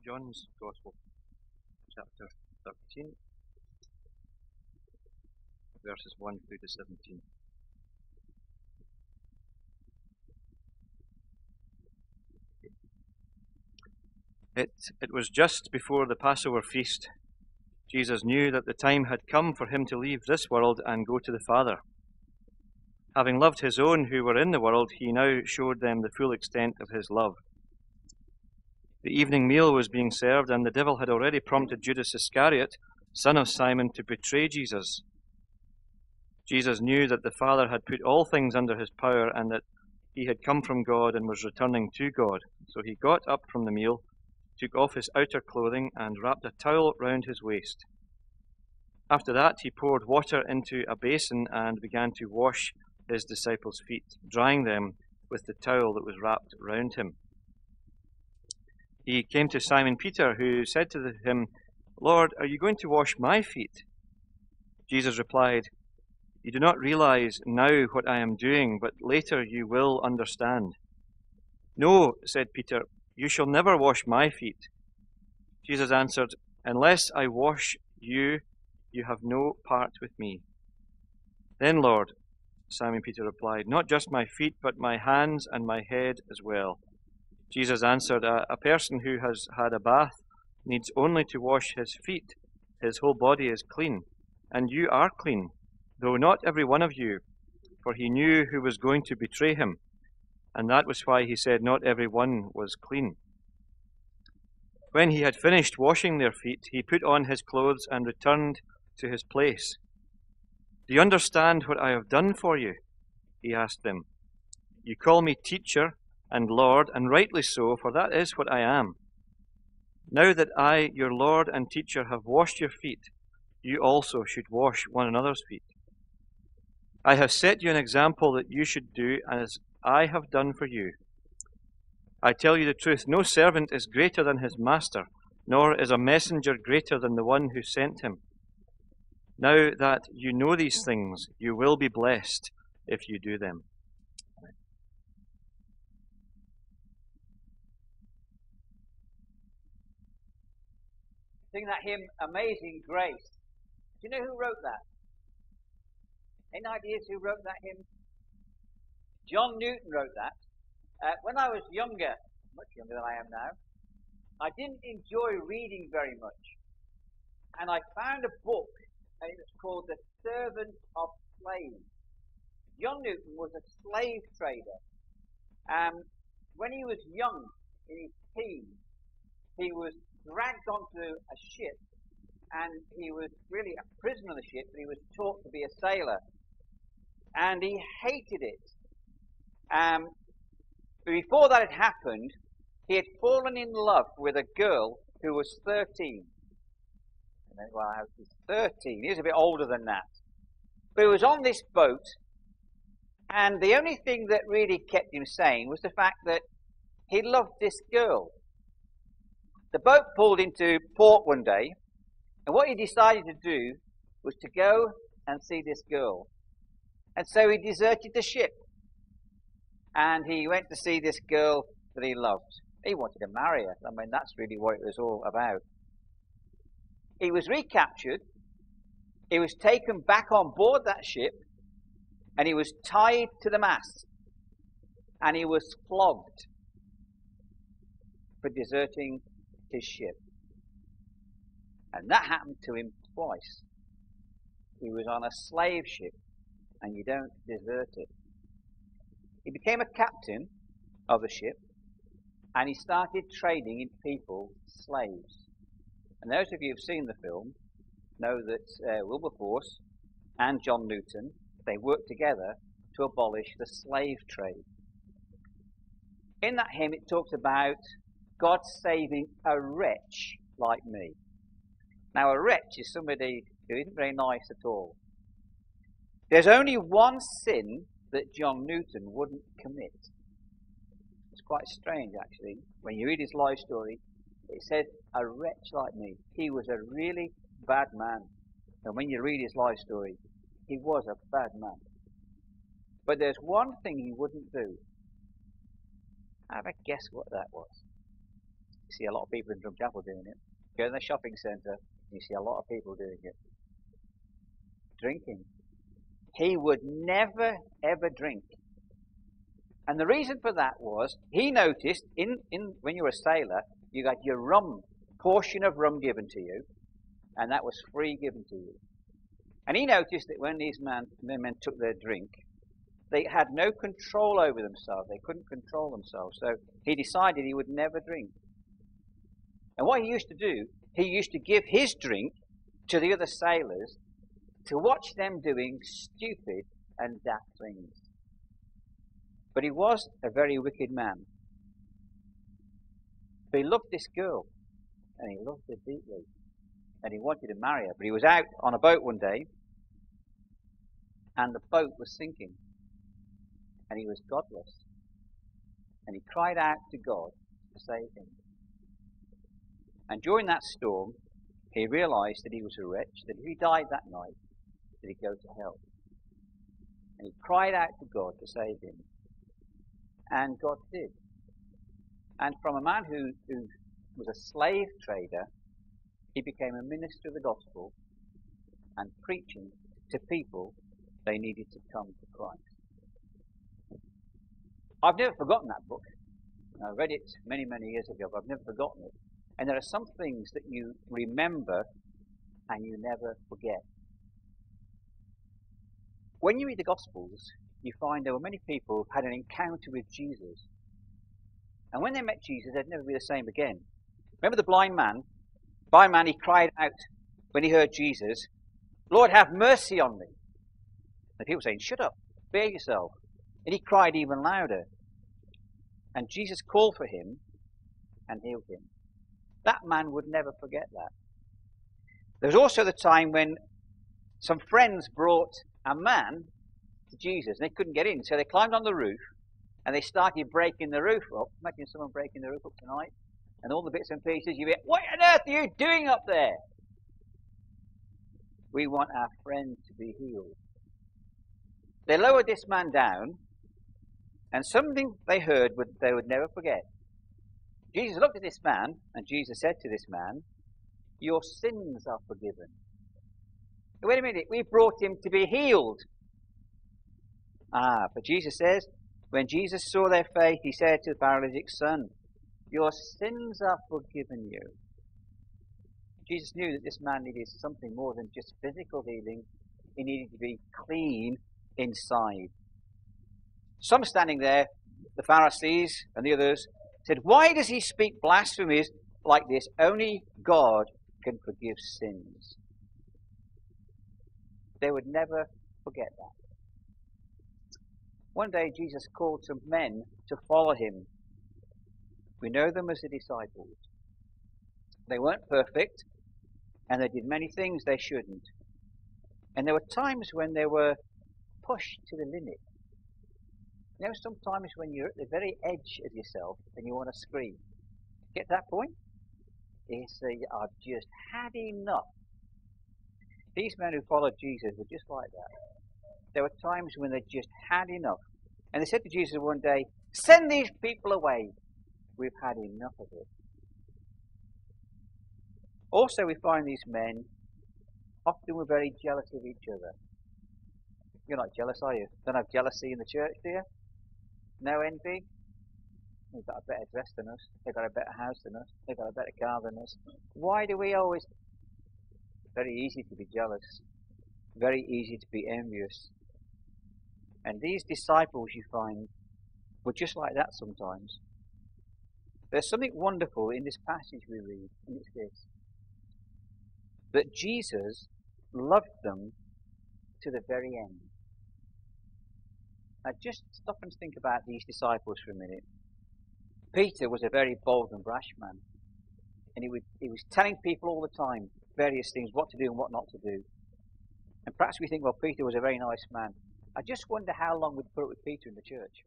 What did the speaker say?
John's Gospel, chapter 13, verses 1 through to 17. It was just before the Passover feast. Jesus knew that the time had come for him to leave this world and go to the Father. Having loved his own who were in the world, he now showed them the full extent of his love. The evening meal was being served, and the devil had already prompted Judas Iscariot, son of Simon, to betray Jesus. Jesus knew that the Father had put all things under his power, and that he had come from God and was returning to God. So he got up from the meal, took off his outer clothing, and wrapped a towel round his waist. After that, he poured water into a basin and began to wash his disciples' feet, drying them with the towel that was wrapped round him. He came to Simon Peter, who said to him, "Lord, are you going to wash my feet?" Jesus replied, "You do not realize now what I am doing, but later you will understand." "No," said Peter, "you shall never wash my feet." Jesus answered, "Unless I wash you, you have no part with me." "Then, Lord," Simon Peter replied, "not just my feet, but my hands and my head as well." Jesus answered, a person who has had a bath needs only to wash his feet. His whole body is clean, and you are clean, though not every one of you." For he knew who was going to betray him, and that was why he said not every one was clean. When he had finished washing their feet, he put on his clothes and returned to his place. "Do you understand what I have done for you?" he asked them. "You call me teacher and Lord, and rightly so, for that is what I am. Now that I, your Lord and teacher, have washed your feet, you also should wash one another's feet. I have set you an example that you should do as I have done for you. I tell you the truth, no servant is greater than his master, nor is a messenger greater than the one who sent him. Now that you know these things, you will be blessed if you do them." Sing that hymn, Amazing Grace. Do you know who wrote that? Any ideas who wrote that hymn? John Newton wrote that. When I was younger, much younger than I am now, I didn't enjoy reading very much. And I found a book, and it was called The Servant of Slaves. John Newton was a slave trader. When he was young, in his teens, he was dragged onto a ship, and he was really a prisoner on the ship, but he was taught to be a sailor. And he hated it. But before that had happened, he had fallen in love with a girl who was 13. And then, well, I was 13. He was a bit older than that. But he was on this boat, and the only thing that really kept him sane was the fact that he loved this girl. The boat pulled into port one day, and what he decided to do was to go and see this girl. And so he deserted the ship, and he went to see this girl that he loved. He wanted to marry her. I mean, that's really what it was all about. He was recaptured. He was taken back on board that ship, and he was tied to the mast, and he was flogged for deserting his ship. And that happened to him twice. He was on a slave ship, and you don't desert it. He became a captain of the ship, and he started trading in people, slaves. And those of you who've seen the film know that Wilberforce and John Newton, they worked together to abolish the slave trade. In that hymn it talks about God saving a wretch like me. Now, a wretch is somebody who isn't very nice at all. There's only one sin that John Newton wouldn't commit. It's quite strange, actually. When you read his life story, it said, a wretch like me. He was a really bad man. And when you read his life story, he was a bad man. But there's one thing he wouldn't do. Have a guess what that was. You see a lot of people in Drumchapel doing it. Go to the shopping centre, you see a lot of people doing it. Drinking. He would never, ever drink. And the reason for that was, he noticed, when you were a sailor, you got your portion of rum given to you, and that was free given to you. And he noticed that when these men took their drink, they had no control over themselves. They couldn't control themselves. So he decided he would never drink. And what he used to do, he used to give his drink to the other sailors to watch them doing stupid and daft things. But he was a very wicked man. But he loved this girl, and he loved her deeply, and he wanted to marry her. But he was out on a boat one day, and the boat was sinking, and he was godless. And he cried out to God to save him. And during that storm, he realized that he was a wretch, that if he died that night, that he'd go to hell. And he cried out to God to save him. And God did. And from a man who was a slave trader, he became a minister of the gospel and preaching to people they needed to come to Christ. I've never forgotten that book. I read it many, many years ago, but I've never forgotten it. And there are some things that you remember and you never forget. When you read the Gospels, you find there were many people who had an encounter with Jesus. And when they met Jesus, they'd never be the same again. Remember the blind man? Blind man, he cried out when he heard Jesus, "Lord, have mercy on me." And people saying, "Shut up, bear yourself." And he cried even louder. And Jesus called for him and healed him. That man would never forget that. There was also the time when some friends brought a man to Jesus, and they couldn't get in, so they climbed on the roof and they started breaking the roof up. Imagine someone breaking the roof up tonight, and all the bits and pieces. You get, "What on earth are you doing up there?" We want our friend to be healed. They lowered this man down, and something they heard they would never forget. Jesus looked at this man, and Jesus said to this man, "Your sins are forgiven." Wait a minute, we brought him to be healed. But Jesus says, when Jesus saw their faith, he said to the paralytic, "Son, your sins are forgiven you." Jesus knew that this man needed something more than just physical healing. He needed to be clean inside. Some standing there, the Pharisees and the others, said, "Why does he speak blasphemies like this? Only God can forgive sins." They would never forget that. One day Jesus called some men to follow him. We know them as the disciples. They weren't perfect, and they did many things they shouldn't. And there were times when they were pushed to the limit. You know, sometimes when you're at the very edge of yourself and you want to scream. Get to that point? You say, "I've just had enough." These men who followed Jesus were just like that. There were times when they just had enough. And they said to Jesus one day, "Send these people away. We've had enough of it." Also, we find these men often were very jealous of each other. You're not jealous, are you? Don't have jealousy in the church, do you? No envy? They've got a better dress than us. They've got a better house than us. They've got a better car than us. Why do we always... Very easy to be jealous. Very easy to be envious. And these disciples, you find, were just like that sometimes. There's something wonderful in this passage we read, and it's this: that Jesus loved them to the very end. Now just stop and think about these disciples for a minute. Peter was a very bold and brash man. And he was telling people all the time various things, what to do and what not to do. And perhaps we think, well, Peter was a very nice man. I just wonder how long we'd put up with Peter in the church.